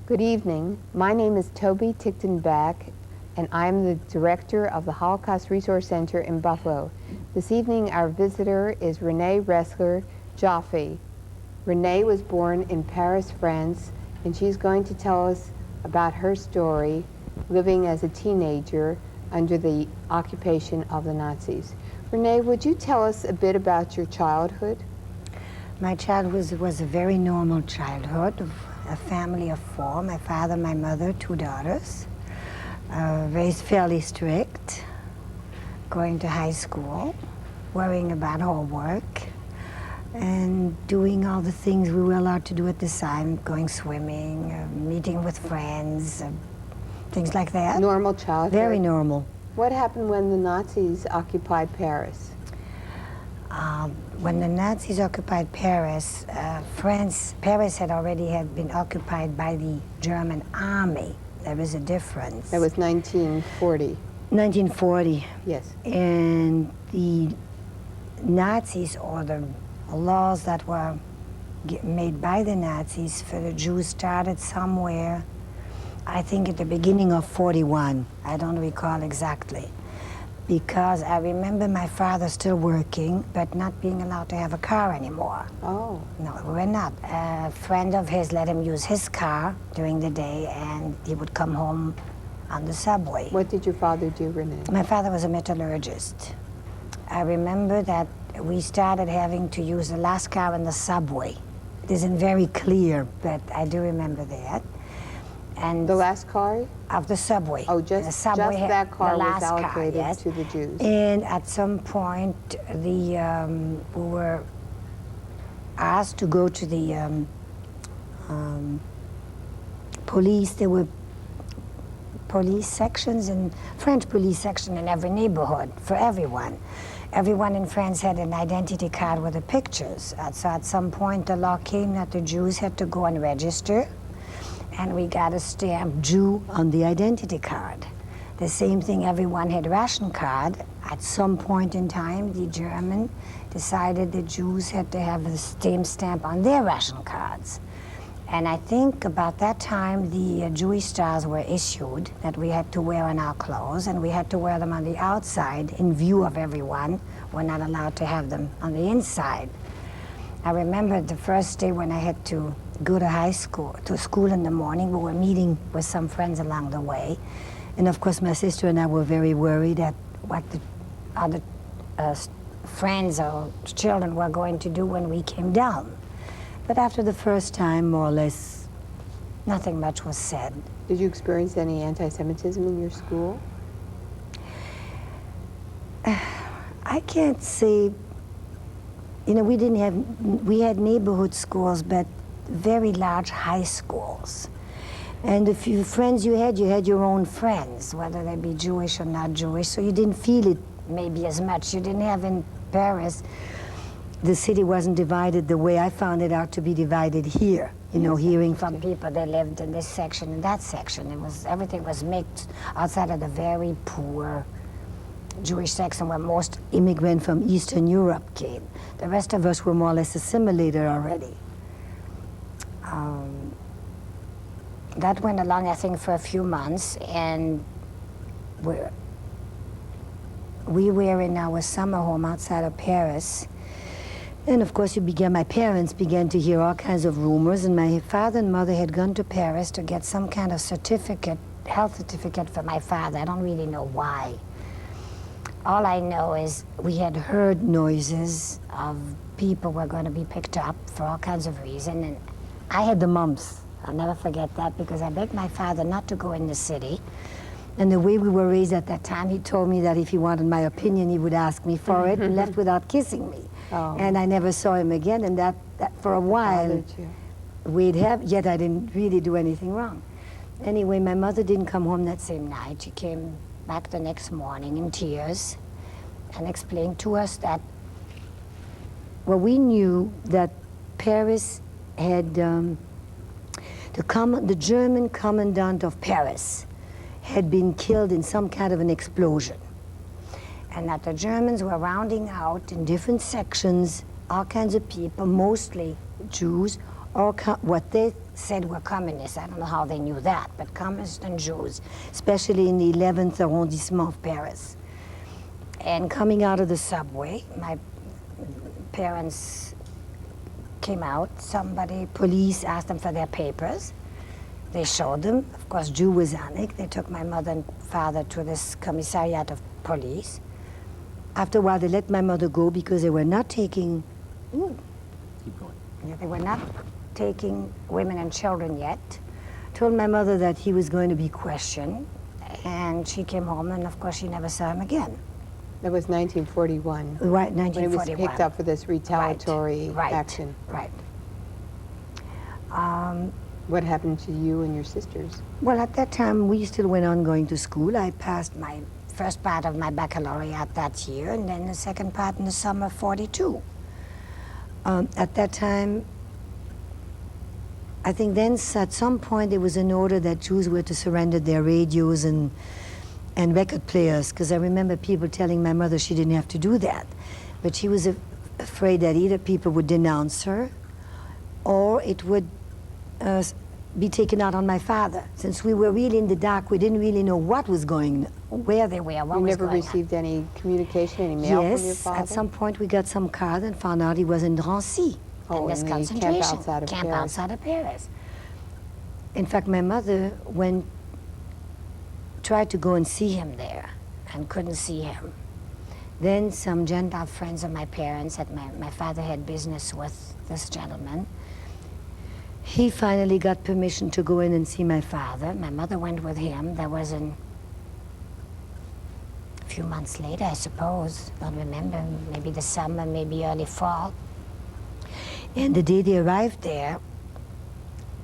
Good evening. My name is Toby Tichtenbach, and I am the director of the Holocaust Resource Center in Buffalo. This evening, our visitor is Renee Resler, Joffe. Renee was born in Paris, France, and she's going to tell us about her story living as a teenager under the occupation of the Nazis. Renee, would you tell us a bit about your childhood? My childhood was a very normal childhood. A family of four, my father, my mother, two daughters, raised fairly strict, going to high school, worrying about homework, and doing all the things we were allowed to do at the time, going swimming, meeting with friends, things like that. Normal childhood? Very normal. What happened when the Nazis occupied Paris? When the Nazis occupied Paris, Paris had already been occupied by the German army. There was a difference. That was 1940. 1940. Yes. And the Nazis, or the laws that were made by the Nazis for the Jews, started somewhere, I think at the beginning of 41. I don't recall exactly. Because I remember my father still working, but not being allowed to have a car anymore. Oh. No, we were not. A friend of his let him use his car during the day, and he would come home on the subway. What did your father do, Renee? My father was a metallurgist. I remember that we started having to use the last car in the subway. It isn't very clear, but I do remember that. And the last car? Of the subway. Oh, just that car was allocated to the Jews. And at some point, we were asked to go to the police. There were police sections, and French police section in every neighborhood for everyone. Everyone in France had an identity card with the pictures. So at some point, the law came that the Jews had to go and register, and we got a stamp Jew on the identity card. The same thing, everyone had ration card. At some point in time, the German decided the Jews had to have the same stamp on their ration cards. And I think about that time, the Jewish stars were issued that we had to wear on our clothes, and we had to wear them on the outside in view of everyone. We're not allowed to have them on the inside. I remember the first day when I had to go to school in the morning. We were meeting with some friends along the way. And of course, my sister and I were very worried at what the other friends or children were going to do when we came down. But after the first time, more or less, nothing much was said. Did you experience any anti-Semitism in your school? I can't say. You know, we had neighborhood schools, but very large high schools. And the few friends you had your own friends, whether they be Jewish or not Jewish, so you didn't feel it maybe as much. You didn't have in Paris, the city wasn't divided the way I found it out to be divided here. You know, hearing from people that lived in this section and that section. Everything was mixed outside of the very poor Jewish section where most immigrants from Eastern Europe came. The rest of us were more or less assimilated already. That went along, I think, for a few months, and we were in our summer home outside of Paris. And of course, my parents began to hear all kinds of rumors, and my father and mother had gone to Paris to get some kind of health certificate for my father. I don't really know why. All I know is we had heard noises of people were going to be picked up for all kinds of reasons, and I had the mumps. I'll never forget that, because I begged my father not to go in the city. And the way we were raised at that time, he told me that if he wanted my opinion, he would ask me for it, and left without kissing me. Oh. And I never saw him again, and that for a while, yet I didn't really do anything wrong. Anyway, my mother didn't come home that same night. She came back the next morning in tears and explained to us that, well, we knew that Paris had, the German commandant of Paris had been killed in some kind of an explosion, and that the Germans were rounding out in different sections all kinds of people, mostly Jews, what they said were communists. I don't know how they knew that, but communists and Jews, especially in the 11th arrondissement of Paris. And coming out of the subway, my parents came out. Police asked them for their papers. They showed them. Of course, Jew was on it. They took my mother and father to this commissariat of police. After a while, they let my mother go because they were not taking. Keep going. Yeah, they were not taking women and children yet. Told my mother that he was going to be questioned, and she came home, and of course, she never saw him again. That was 1941. Right, When he 1941. was picked up for this retaliatory action. Right. What happened to you and your sisters? Well, at that time, we still went on going to school. I passed my first part of my baccalaureate that year, and then the second part in the summer of 42. At that time, I think then at some point there was an order that Jews were to surrender their radios and record players, because I remember people telling my mother she didn't have to do that. But she was afraid that either people would denounce her or it would be taken out on my father. Since we were really in the dark, we didn't really know what was going on, where they were, what You was never going received any communication, any mail from your Yes, father? at some point we got some card and found out he was in Drancy. Oh, in this in the camp concentration outside of camp Paris. outside of Paris. In fact, my mother tried to go and see him there and couldn't see him. Then some Gentile friends of my parents, my father had business with this gentleman. He finally got permission to go in and see my father. My mother went with him. That was a few months later, I suppose. I don't remember, maybe the summer, maybe early fall. And the day they arrived there,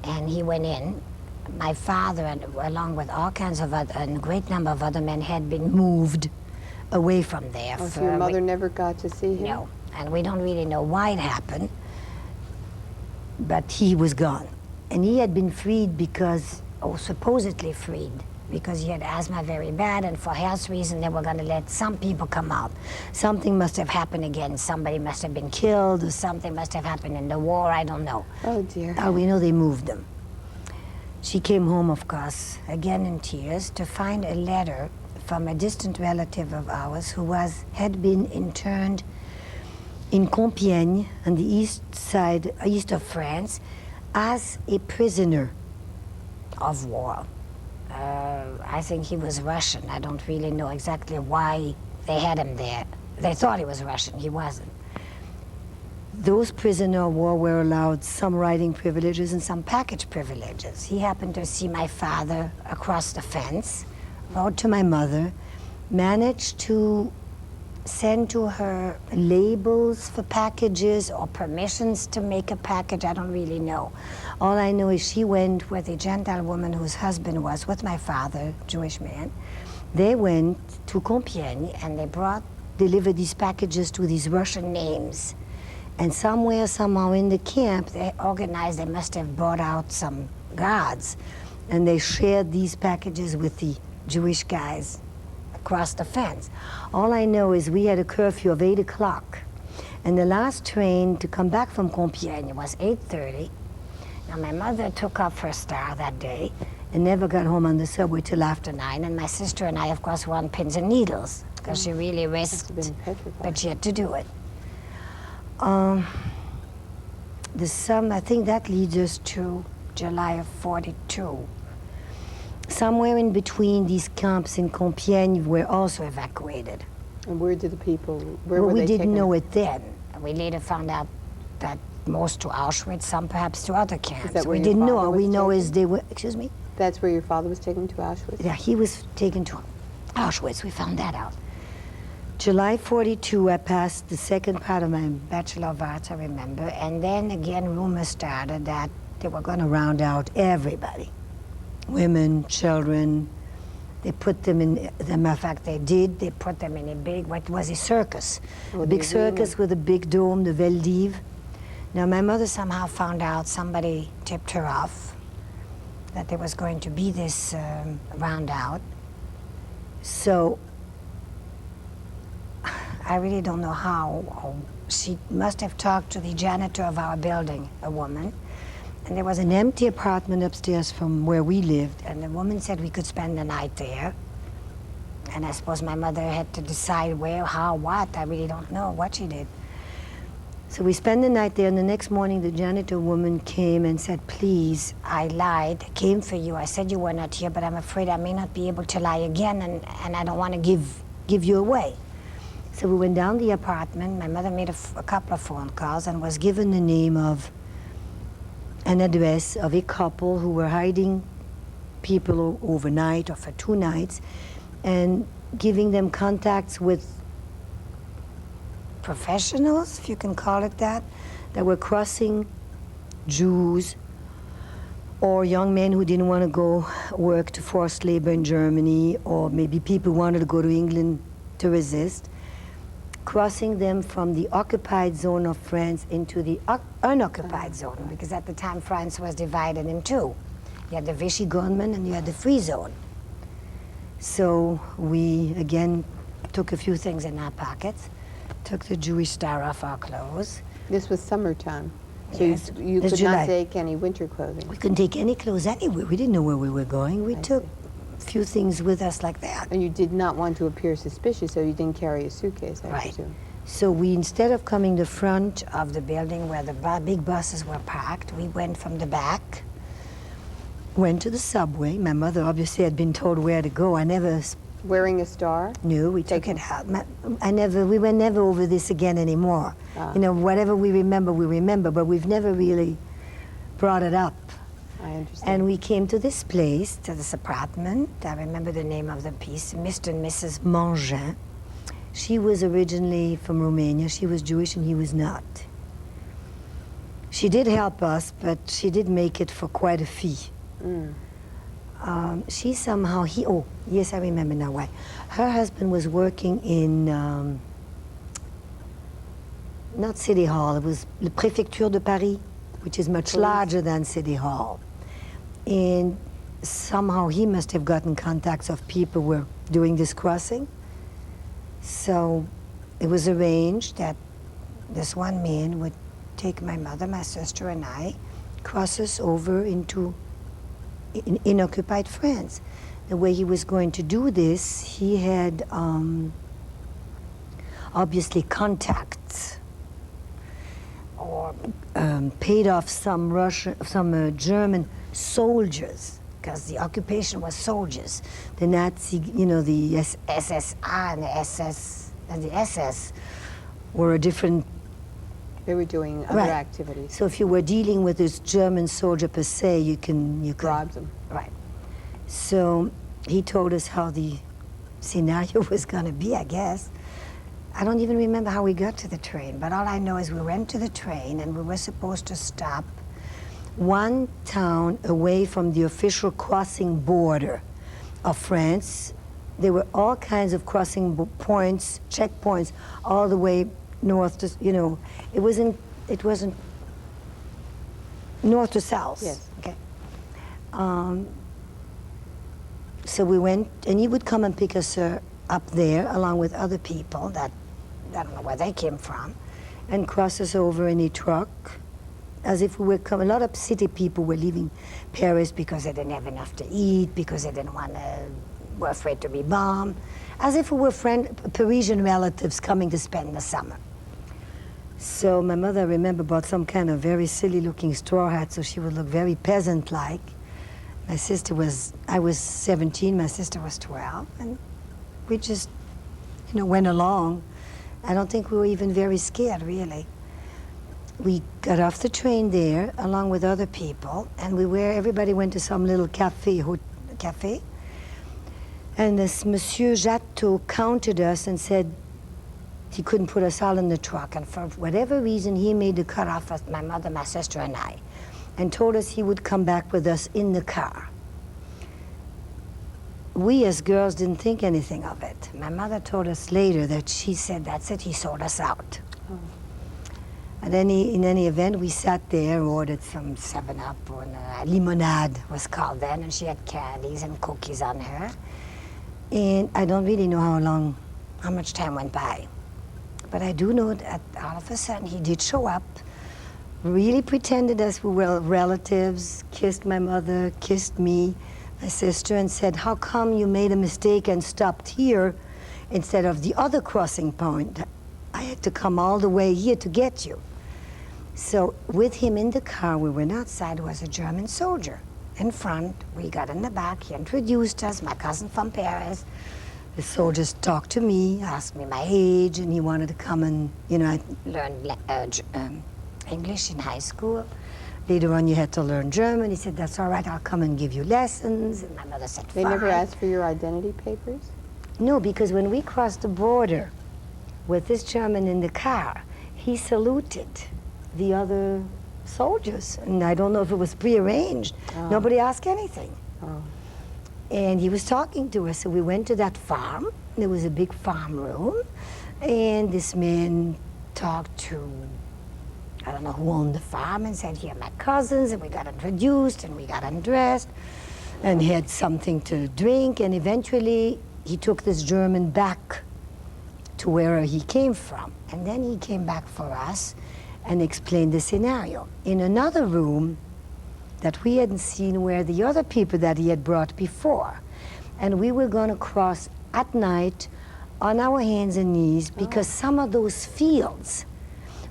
and he went in, my father, and along with all kinds of other, and a great number of other men, had been moved away from there. Oh, so your mother never got to see him? No, and we don't really know why it happened, but he was gone. And he had been freed because, supposedly freed, because he had asthma very bad, and for health reasons they were going to let some people come out. Something must have happened again. Somebody must have been killed, or something must have happened in the war, I don't know. Oh, dear. We know they moved them. She came home, of course, again in tears, to find a letter from a distant relative of ours who had been interned in Compiègne, on the east of France, as a prisoner of war. I think he was Russian. I don't really know exactly why they had him there. They thought he was Russian. He wasn't. Those prisoners of war were allowed some writing privileges and some package privileges. He happened to see my father across the fence, wrote to my mother, managed to send to her labels for packages or permissions to make a package. I don't really know. All I know is she went with a Gentile woman whose husband was with my father, Jewish man. They went to Compiègne and they delivered these packages to these Russian names. And somewhere, somehow in the camp, they must have brought out some guards, and they shared these packages with the Jewish guys across the fence. All I know is we had a curfew of 8 o'clock, and the last train to come back from Compiègne was 8:30. Now, my mother took off her star that day and never got home on the subway till after 9, and my sister and I, of course, were on pins and needles, because she really risked, but she had to do it. I think that leads us to July of 42. Somewhere in between these camps in Compiègne were also evacuated. And where did the people, where Well, were we they didn't taken? know it then. We later found out that most to Auschwitz, some perhaps to other camps. that where We your didn't know. father All we was know is taken? they were, excuse me? That's where your father was taken to Auschwitz? Yeah, he was taken to Auschwitz. We found that out. July 42, I passed the second part of my Bachelor of Arts, I remember, and then again rumors started that they were going to round out everybody. Women, children. They put them in, as a matter of fact, they put them in what was a circus. A big circus with a big dome, the Veldiv. Now, my mother somehow found out, somebody tipped her off, that there was going to be this round out. So, I really don't know how. She must have talked to the janitor of our building, a woman, And there was an empty apartment upstairs from where we lived, and the woman said we could spend the night there. And I suppose my mother had to decide where, how, what. I really don't know what she did. So we spent the night there, and the next morning the janitor woman came and said, please, I lied, I came for you. I said you were not here, but I'm afraid I may not be able to lie again, and I don't want to give you away. So we went down the apartment. My mother made a couple of phone calls and was given the name of an address of a couple who were hiding people overnight or for 2 nights, and giving them contacts with professionals, if you can call it that were crossing Jews or young men who didn't want to go work to forced labor in Germany, or maybe people who wanted to go to England to resist, crossing them from the occupied zone of France into the unoccupied zone, because at the time France was divided in two. You had the Vichy government and you had the free zone. So we, again, took a few things in our pockets, took the Jewish star off our clothes. This was summertime, so Yes, you it's could July. not take any winter clothing. We couldn't take any clothes anywhere. We didn't know where we were going. We I took see. a few things with us like that. And you did not want to appear suspicious, so you didn't carry a suitcase, I Right. presume. So we, instead of coming the front of the building where the big buses were parked, we went from the back, went to the subway. My mother obviously had been told where to go. I never Wearing a star? knew. We took Taken- it out. We were never over this again anymore. Ah. You know, whatever we remember, but we've never really brought it up. I understand. And we came to this place, to this apartment. I remember the name of the piece, Mr. and Mrs. Mangin. She was originally from Romania. She was Jewish and he was not. She did help us, but she did make it for quite a fee. Mm. She somehow, oh, yes, I remember now why. Her husband was working in, not City Hall, it was the Préfecture de Paris, which is much Police. larger than City Hall. And somehow he must have gotten contacts of people who were doing this crossing. So it was arranged that this one man would take my mother, my sister, and I, cross us over into in occupied France. The way he was going to do this, he had obviously contacts, or paid off some German soldiers, because the occupation was soldiers. The Nazi, you know, the SSA and the SS and the SS were a different. They were doing other Right. activities. So if you were dealing with this German soldier per se, you could Bribes them. Right. So he told us how the scenario was going to be, I guess. I don't even remember how we got to the train, but all I know is we went to the train and we were supposed to stop one town away from the official crossing border of France. There were all kinds of crossing points, checkpoints, all the way north to, you know, it wasn't north to south. Yes. Okay. So we went, and he would come and pick us up there along with other people that, I don't know where they came from, and cross us over in a truck as if we were coming. A lot of city people were leaving Paris because they didn't have enough to eat, because they didn't want to, were afraid to be bombed, as if we were Parisian relatives coming to spend the summer. So my mother, I remember, bought some kind of very silly-looking straw hat so she would look very peasant-like. My sister I was 17, my sister was 12, and we just, you know, went along. I don't think we were even very scared, really. We got off the train there, along with other people, and everybody went to some little cafe, and this Monsieur Jatteau counted us and said he couldn't put us all in the truck, and for whatever reason, he made the cut off of my mother, my sister, and I, and told us he would come back with us in the car. We as girls didn't think anything of it. My mother told us later that she said, that's it, he sold us out. Oh. And in any event, we sat there, ordered some 7-Up, or limonade was called then, and she had candies and cookies on her. And I don't really know how much time went by. But I do know that all of a sudden he did show up really pretended as we were relatives, kissed my mother, kissed me, my sister, and said, how come you made a mistake and stopped here instead of the other crossing point? I had to come all the way here to get you. So with him in the car, we went outside, was a German soldier in front. We got in the back, he introduced us, my cousin from Paris. The soldiers talked to me, asked me my age, and he wanted to come and, I learned English in high school. Later on, you had to learn German. He said, that's all right, I'll come and give you lessons. And my mother said, They fine. never asked for your identity papers? No, because when we crossed the border with this German in the car, he saluted the other soldiers. And I don't know if it was prearranged. Oh. Nobody asked anything. Oh. And he was talking to us. So we went to that farm. There was a big farm room. And this man talked to, I don't know who owned the farm, and said, here are my cousins. And we got introduced and we got undressed and had something to drink. And eventually he took this German back to where he came from. And then he came back for us and explained the scenario. In another room that we hadn't seen were the other people that he had brought before. And we were going to cross at night on our hands and knees because some of those fields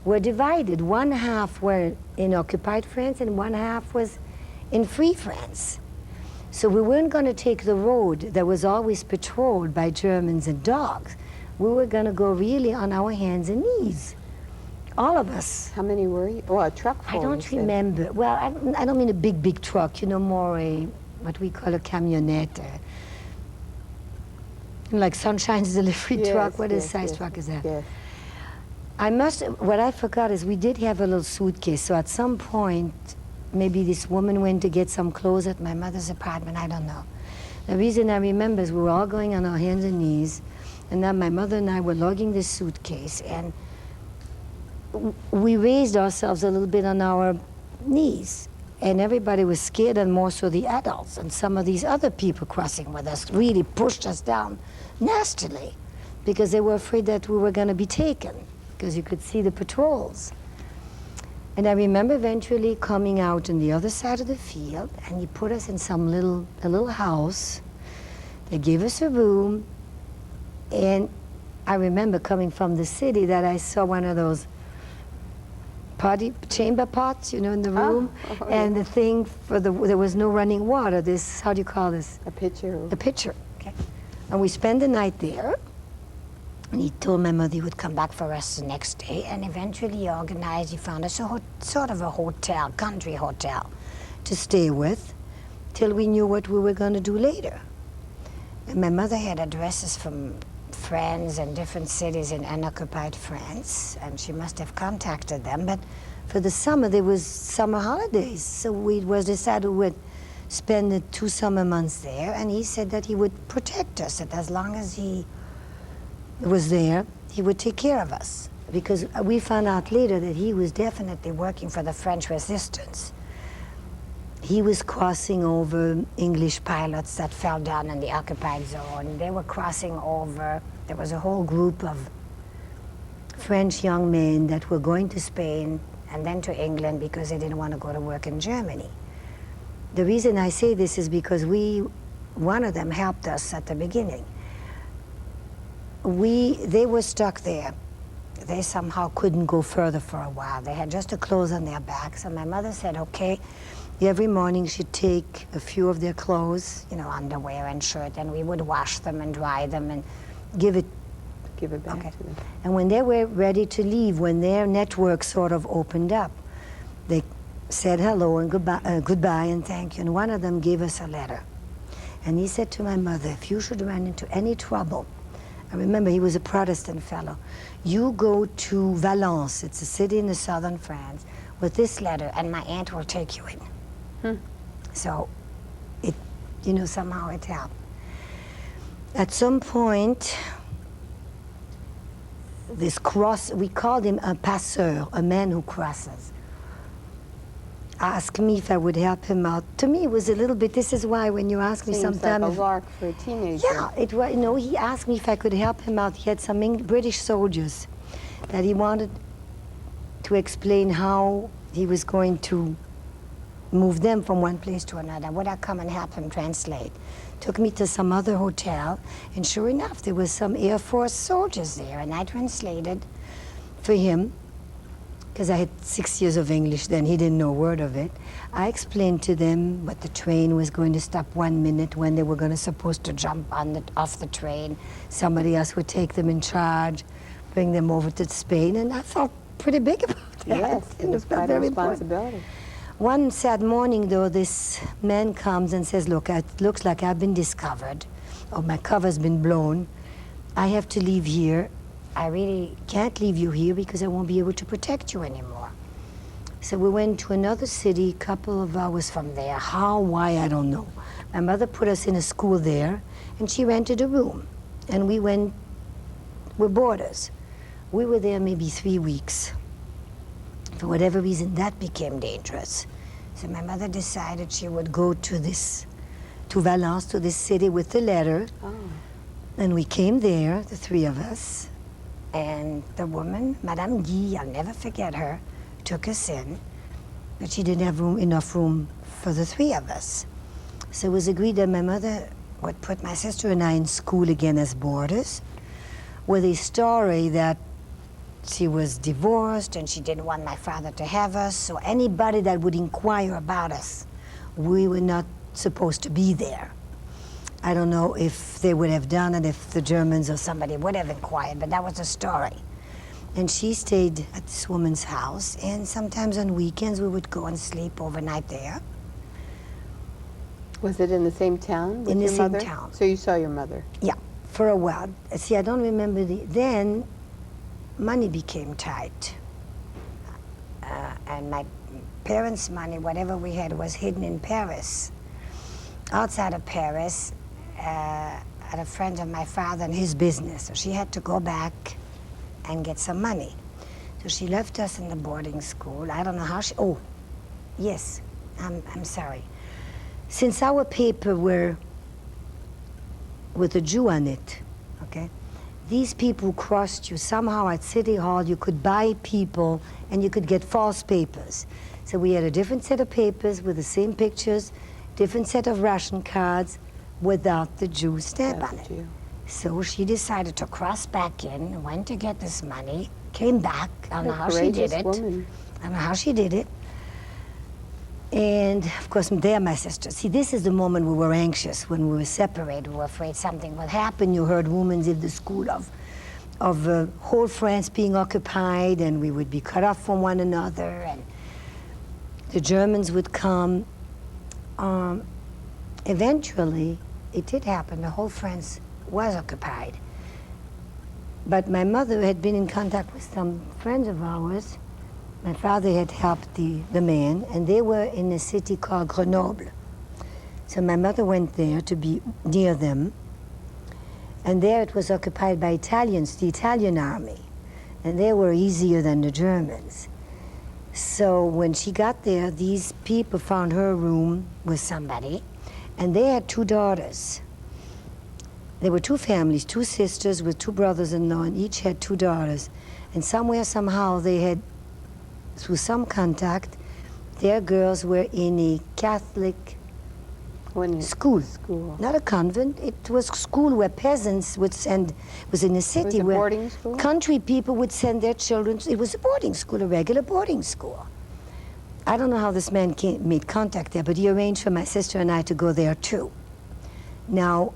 were divided. One half were in occupied France and one half was in free France. So we weren't going to take the road that was always patrolled by Germans and dogs. We were going to go really on our hands and knees. All of us. How many were you? Well, a truck full. I don't remember. Well, I don't mean a big truck, more a, what we call a camionette. Like Sunshine's delivery truck. What size truck is that? Yes. What I forgot is we did have a little suitcase. So at some point, maybe this woman went to get some clothes at my mother's apartment. I don't know. The reason I remember is we were all going on our hands and knees. And then my mother and I were lugging this suitcase. And we raised ourselves a little bit on our knees, and everybody was scared, and more so the adults. And some of these other people crossing with us really pushed us down nastily because they were afraid that we were going to be taken, because you could see the patrols. And I remember eventually coming out on the other side of the field, and he put us in a little house. They gave us a room, and I remember coming from the city that I saw one of those chamber pots, in the room, and the thing there was no running water. This, how do you call this? A pitcher. A pitcher. Okay. And we spent the night there. And he told my mother he would come back for us the next day. And eventually he found us sort of a hotel, country hotel, to stay with, till we knew what we were going to do later. And my mother had addresses from friends in different cities in unoccupied France, and she must have contacted them. But for the summer, there was summer holidays, so it was decided we would spend the 2 summer months there, and he said that he would protect us, that as long as he was there, he would take care of us. Because we found out later that he was definitely working for the French resistance. He was crossing over English pilots that fell down in the occupied zone. They were crossing over. There was a whole group of French young men that were going to Spain and then to England because they didn't want to go to work in Germany. The reason I say this is because one of them helped us at the beginning. They were stuck there. They somehow couldn't go further for a while. They had just the clothes on their backs, and my mother said, okay, every morning she'd take a few of their clothes, underwear and shirt, and we would wash them and dry them and give it back to them. And when they were ready to leave, when their network sort of opened up, they said hello and goodbye and thank you. And one of them gave us a letter. And he said to my mother, if you should run into any trouble, I remember he was a Protestant fellow, you go to Valence, it's a city in the southern France, with this letter, and my aunt will take you in. So somehow it helped. At some point, we called him a passeur, a man who crosses, asked me if I would help him out. To me, it was a little bit, this is why when you ask me Seems sometimes. like a lark for a teenager. Yeah, it was, he asked me if I could help him out. He had some British soldiers that he wanted to to explain how he was going to move them from one place to another. Would I come and help him translate? Took me to some other hotel, and sure enough, there was some Air Force soldiers there, and I translated for him, because I had 6 years of English then, he didn't know a word of it. I explained to them what the train was going to stop 1 minute, when they were supposed to jump off the train. Somebody else would take them in charge, bring them over to Spain, and I felt pretty big about that. Yes, it was quite a responsibility. One sad morning, though, this man comes and says, look, it looks like I've been discovered, or my cover's been blown. I have to leave here. I really can't leave you here because I won't be able to protect you anymore. So we went to another city, a couple of hours from there. How, why, I don't know. My mother put us in a school there, and she rented a room. And we're boarders. We were there maybe 3 weeks. For whatever reason, that became dangerous. So my mother decided she would go to Valence, to this city with the letter. Oh. And we came there, the three of us. And the woman, Madame Guy, I'll never forget her, took us in, but she didn't have enough room for the three of us. So it was agreed that my mother would put my sister and I in school again as boarders, with a story that she was divorced and she didn't want my father to have us, so anybody that would inquire about us, we were not supposed to be there. I don't know if they would have done it, if the Germans or somebody would have inquired, but that was the story. And she stayed at this woman's house, and sometimes on weekends we would go and sleep overnight there. Was it in the same town with In the your same mother? town. So you saw your mother? Yeah, for a while. See, I don't remember then money became tight. And my parents' money, whatever we had, was hidden in Paris. Outside of Paris, at a friend of my father and his business. So she had to go back and get some money. So she left us in the boarding school. I don't know how she, oh, yes, I'm sorry. Since our paper were with a Jew on it, okay, these people crossed you. Somehow at City Hall you could buy people and you could get false papers. So we had a different set of papers with the same pictures, different set of ration cards without the Jew stamp on it. So she decided to cross back in, went to get this money, came back. I don't know how she did it. Woman. I don't know how she did it. And of course, they're my sisters. See, this is the moment we were anxious when we were separated. We were afraid something would happen. You heard rumors in the school of whole France being occupied, and we would be cut off from one another, and the Germans would come. Eventually, it did happen. The whole France was occupied. But my mother had been in contact with some friends of ours. My father had helped the man, and they were in a city called Grenoble. So my mother went there to be near them. And there it was occupied by Italians, the Italian army. And they were easier than the Germans. So when she got there, these people found her room with somebody, and they had 2 daughters. There were 2 families, 2 sisters with 2 brothers-in-law, and each had 2 daughters. And somewhere, somehow, they had, through some contact, their girls were in a Catholic school. Not a convent. It was a school where peasants would send, it was in a city It was a where boarding school? country people would send their children. It was a boarding school, a regular boarding school. I don't know how this man made contact there, but he arranged for my sister and I to go there too. Now,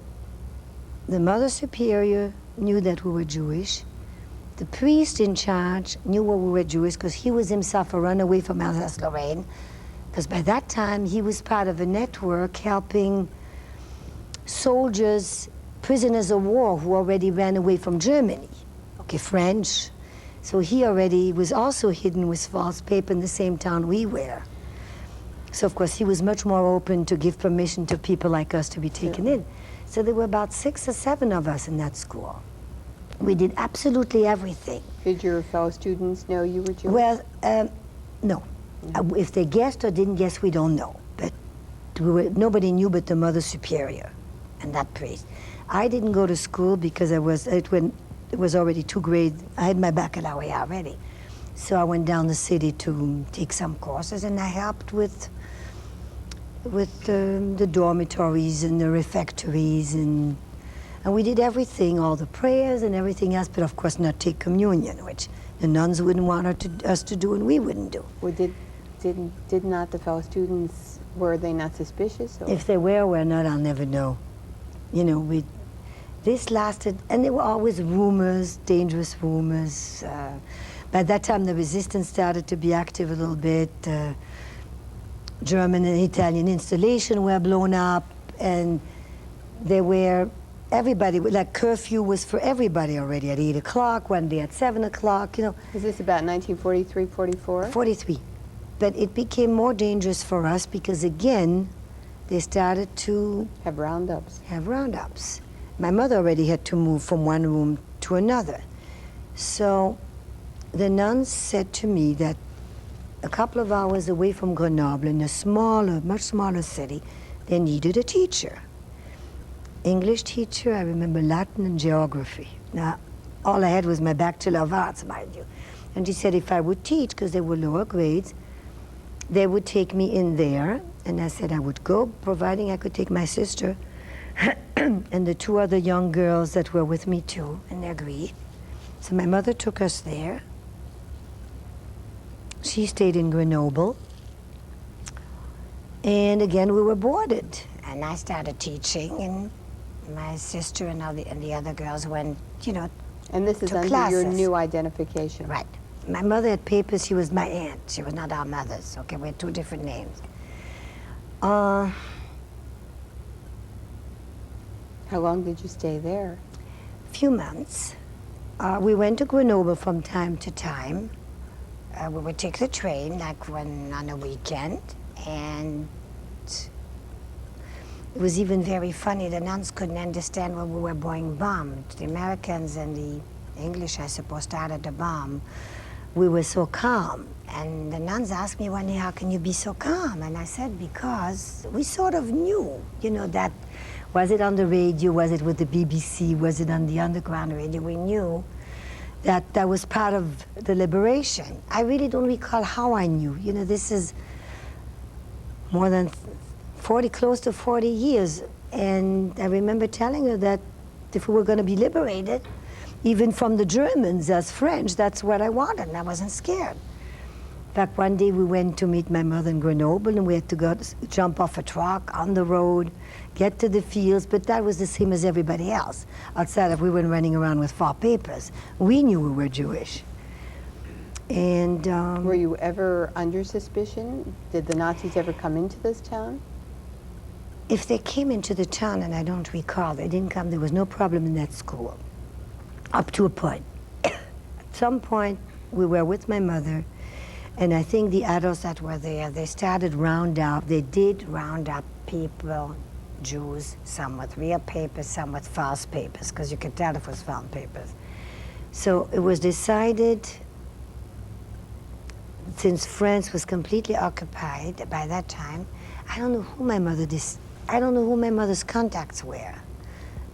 the Mother Superior knew that we were Jewish. The priest in charge knew we were Jewish because he was himself a runaway from Alsace-Lorraine, because by that time he was part of a network helping soldiers, prisoners of war who already ran away from Germany, okay, French. So he already was also hidden with false paper in the same town we were. So of course he was much more open to give permission to people like us to be taken in. So there were about 6 or 7 of us in that school. We did absolutely everything. Did your fellow students know you were Jewish? Well, no. If they guessed or didn't guess, we don't know. But nobody knew but the Mother Superior and that priest. I didn't go to school because it was already 2 grades. I had my baccalaureate already. So I went down the city to take some courses, and I helped with the dormitories and the refectories, and we did everything, all the prayers and everything else, but of course not take communion, which the nuns wouldn't want us to do, and we wouldn't do. Well, did not the fellow students, were they not suspicious? Or? If they were or not, I'll never know. You know, this lasted, and there were always rumors, dangerous rumors. By that time, the resistance started to be active a little bit. German and Italian installation were blown up, and there were, everybody, like curfew was for everybody already at 8 o'clock, one day at 7 o'clock, you know. Is this about 1943, 44? 43. But it became more dangerous for us because, again, they started to Have roundups. have roundups. My mother already had to move from one room to another. So the nuns said to me that a couple of hours away from Grenoble, in a smaller, much smaller city, they needed a teacher. English teacher, I remember Latin and geography. Now, all I had was my Bachelor of Arts, mind you. And she said if I would teach, because they were lower grades, they would take me in there. And I said I would go, providing I could take my sister and the two other young girls that were with me too, and they agreed. So my mother took us there. She stayed in Grenoble. And again, we were boarded. And I started teaching, and my sister and the other girls went, you know, And this is to under your classes. new identification. Right. My mother had papers. She was my aunt. She was not our mothers. Okay, we had two different names. How long did you stay there? Few months. We went to Grenoble from time to time. We would take the train, like when on a weekend, and it was even very funny. The nuns couldn't understand when we were being bombed. The Americans and the English, I suppose, started the bomb. We were so calm. And the nuns asked me one day, how can you be so calm? And I said, because we sort of knew, you know, that was it on the radio, was it with the BBC, was it on the underground radio? We knew that that was part of the liberation. I really don't recall how I knew. You know, this is more than 40, close to 40 years. And I remember telling her that if we were going to be liberated, even from the Germans as French, that's what I wanted, and I wasn't scared. In fact, one day we went to meet my mother in Grenoble, and we had to go jump off a truck on the road, get to the fields, but that was the same as everybody else. Outside of we weren't running around with faux papers. We knew we were Jewish. And Were you ever under suspicion? Did the Nazis ever come into this town? if they came into the town, and I don't recall, they didn't come, there was no problem in that school, up to a point. At some point, we were with my mother, and I think the adults that were there, they started they did round up people, Jews, some with real papers, some with false papers, because you could tell if it was false papers. So it was decided, since France was completely occupied by that time, I don't know who my mother's contacts were,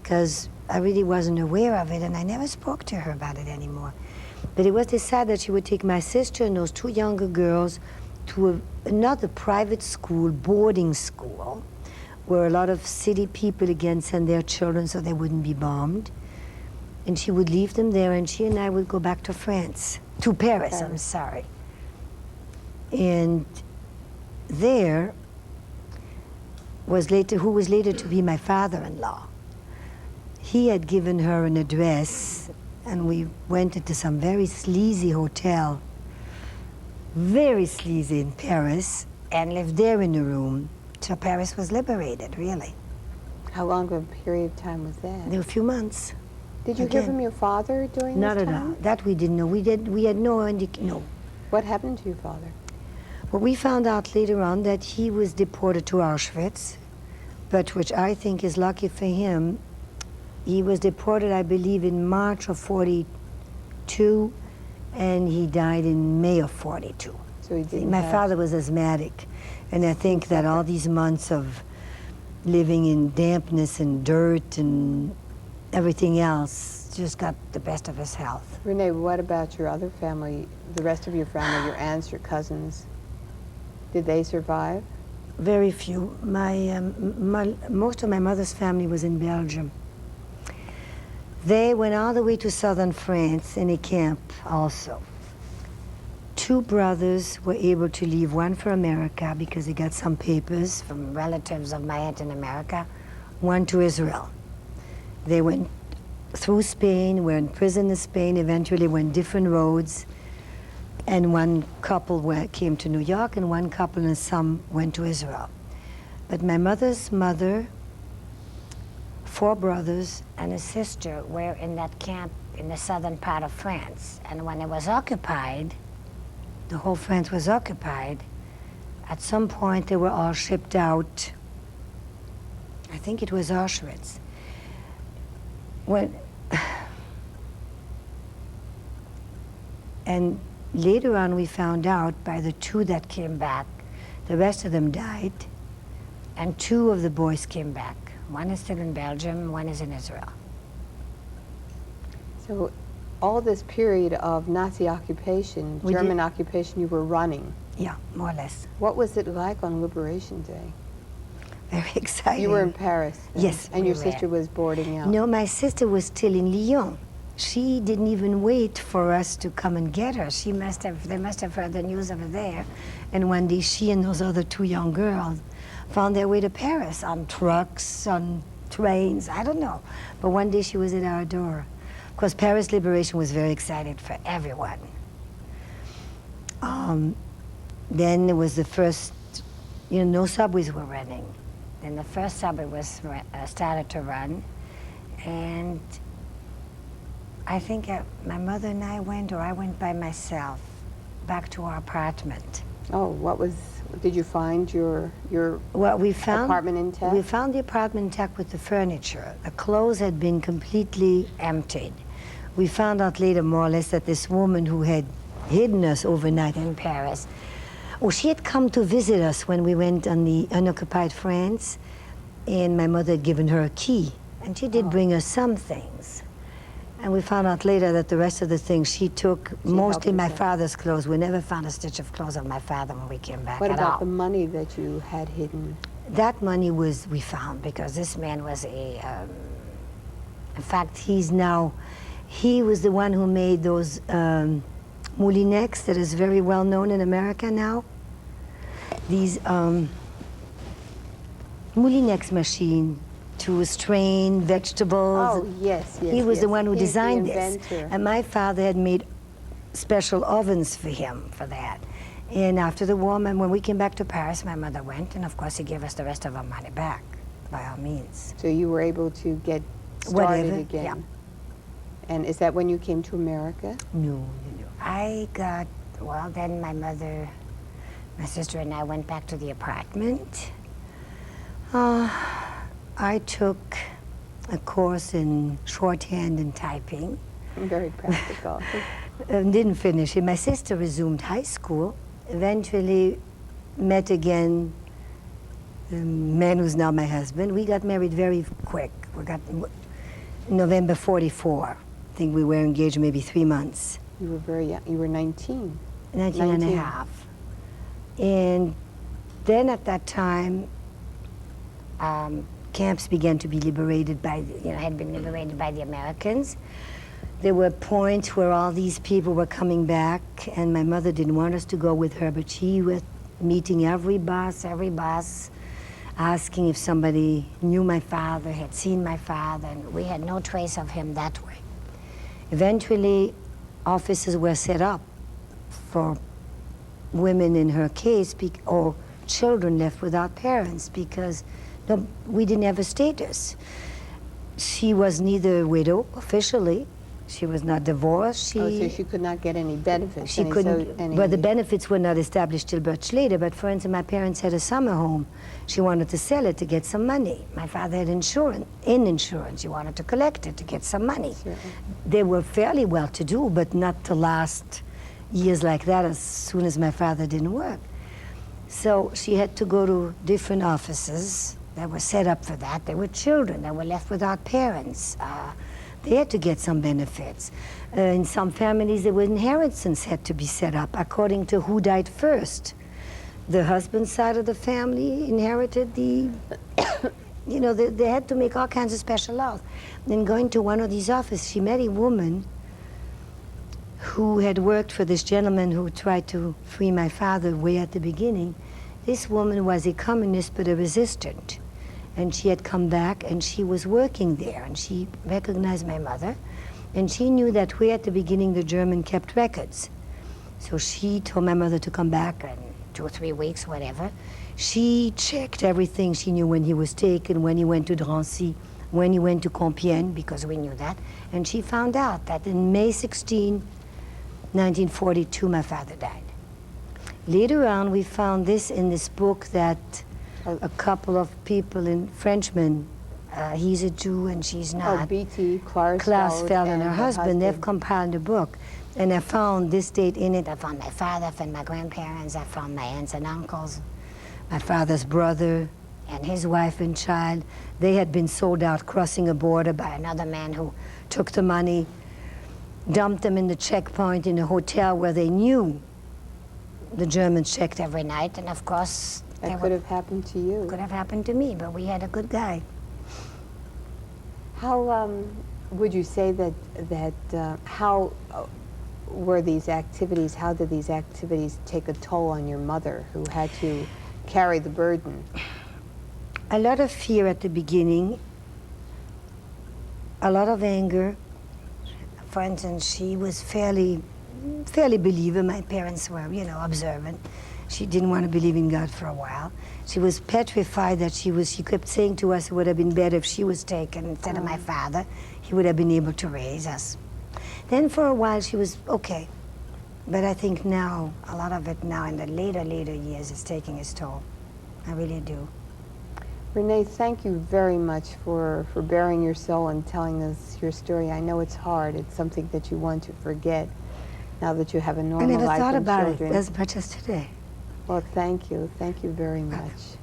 because I really wasn't aware of it, and I never spoke to her about it anymore. But it was decided that she would take my sister and those two younger girls to another private school, boarding school, where a lot of city people again send their children so they wouldn't be bombed. And she would leave them there, and she and I would go back to France, to Paris, I'm sorry. And there was who was later to be my father-in-law. He had given her an address, and we went into some very sleazy hotel, very sleazy in Paris, and lived there in a room. So Paris was liberated, really. How long of a period of time was that? There were a few months. Did you hear from your father during Not this at time? all. That we didn't know. We had no no. What happened to your father? Well, we found out later on that he was deported to Auschwitz, but which I think is lucky for him. He was deported, I believe, in March of 42, and he died in May of 42. So he didn't My have- father was asthmatic, and I think that all these months of living in dampness and dirt and everything else just got the best of his health. Renee, what about your other family, the rest of your family, your aunts, your cousins? Did they survive? Very few. Most of my mother's family was in Belgium. They went all the way to southern France in a camp also. 2 brothers were able to leave, one for America because he got some papers from relatives of my aunt in America, one to Israel. They went through Spain, were in prison in Spain, eventually went different roads, and one couple came to New York, and one couple and some went to Israel. But my mother's mother, 4 brothers, and a sister were in that camp in the southern part of France. And when it was occupied, the whole France was occupied, at some point they were all shipped out. I think it was Auschwitz. And later on we found out by the 2 that came back, the rest of them died, and 2 of the boys came back. One is still in Belgium, one is in Israel. So all this period of Nazi occupation, German occupation, you were running. Yeah, more or less. What was it like on Liberation Day? Very exciting. You were in Paris then, Yes, and we your were. sister was boarding out. No, my sister was still in Lyon. She didn't even wait for us to come and get her. They must have heard the news over there. And one day she and those other 2 young girls found their way to Paris on trucks, on trains, I don't know. But one day she was at our door. Of course, Paris Liberation was very exciting for everyone. Then it was the first, no subways were running. Then the first subway was started to run. And I think my mother and I went, or I went by myself, back to our apartment. Oh, did you find your Well, we found apartment intact? We found the apartment intact with the furniture. The clothes had been completely emptied. We found out later, more or less, that this woman who had hidden us overnight in Paris, she had come to visit us when we went on the unoccupied France, and my mother had given her a key, and she did bring us some things. And we found out later that the rest of the things she took, mostly my father's clothes. We never found a stitch of clothes on my father when we came back What at about all. the money that you had hidden? That money we found because this man was in fact, he was the one who made those moulinex that is very well known in America now. These moulinex machine to strain vegetables. Oh, yes. He was the one who He's the designed this. inventor. And my father had made special ovens for him for that. And after the war, when we came back to Paris, my mother went, and of course he gave us the rest of our money back, by all means. So you were able to get started Whatever, again? yeah. And is that when you came to America? No. Then my mother, my sister and I went back to the apartment. I took a course in shorthand and typing. Very practical. Didn't finish it. My sister resumed high school, eventually met again the man who's now my husband. We got married very quick. We got November 44. I think we were engaged maybe 3 months. You were very young. You were 19. 19 and a 19. half. And then at that time, camps began to be liberated had been liberated by the Americans. There were points where all these people were coming back, and my mother didn't want us to go with her, but she was meeting every bus, asking if somebody knew my father, had seen my father, and we had no trace of him that way. Eventually, offices were set up for women in her case, or children left without parents, because we didn't have a status. She was neither a widow officially. She was not divorced. So she could not get any benefits. She couldn't, but the benefits were not established till much later. But for instance, my parents had a summer home. She wanted to sell it to get some money. My father had insurance. He wanted to collect it to get some money. Sure. They were fairly well-to-do, but not to last years like that as soon as my father didn't work. So she had to go to different offices that were set up for that. There were children that were left without parents. they had to get some benefits. In some families, there were inheritance had to be set up according to who died first. The husband's side of the family inherited the, you know, they had to make all kinds of special laws. Then going to one of these offices, she met a woman who had worked for this gentleman who tried to free my father way at the beginning. This woman was a communist but a resistant. And she had come back and she was working there, and she recognized my mother, and she knew that way at the beginning the German kept records. So she told my mother to come back in 2 or 3 weeks, whatever. She checked everything. She knew when he was taken, when he went to Drancy, when he went to Compiègne, because we knew that. And she found out that in May 16, 1942, my father died. Later on, we found this in this book that a couple of people, Frenchmen, he's a Jew and she's not. Oh, B.T. Klausfeld and her husband, they've compiled a book. And I found this date in it. I found my father, I found my grandparents, I found my aunts and uncles, my father's brother and his wife and child. They had been sold out crossing a border by another man who took the money, dumped them in the checkpoint in a hotel where they knew the Germans checked every night, and of course, that could have happened to you. Could have happened to me, but we had a good guy. How would you say how were these activities, how did these activities take a toll on your mother, who had to carry the burden? A lot of fear at the beginning, a lot of anger. For instance, she was fairly believer. My parents were, you know, observant. She didn't want to believe in God for a while. She was petrified that she kept saying to us it would have been better if she was taken instead of my father. He would have been able to raise us. Then for a while she was okay. But I think now, a lot of it now in the later years is taking its toll. I really do. Renee, thank you very much for bearing your soul and telling us your story. I know it's hard. It's something that you want to forget now that you have a normal life and children. I never thought about it as much as today. Well, thank you. Thank you very much.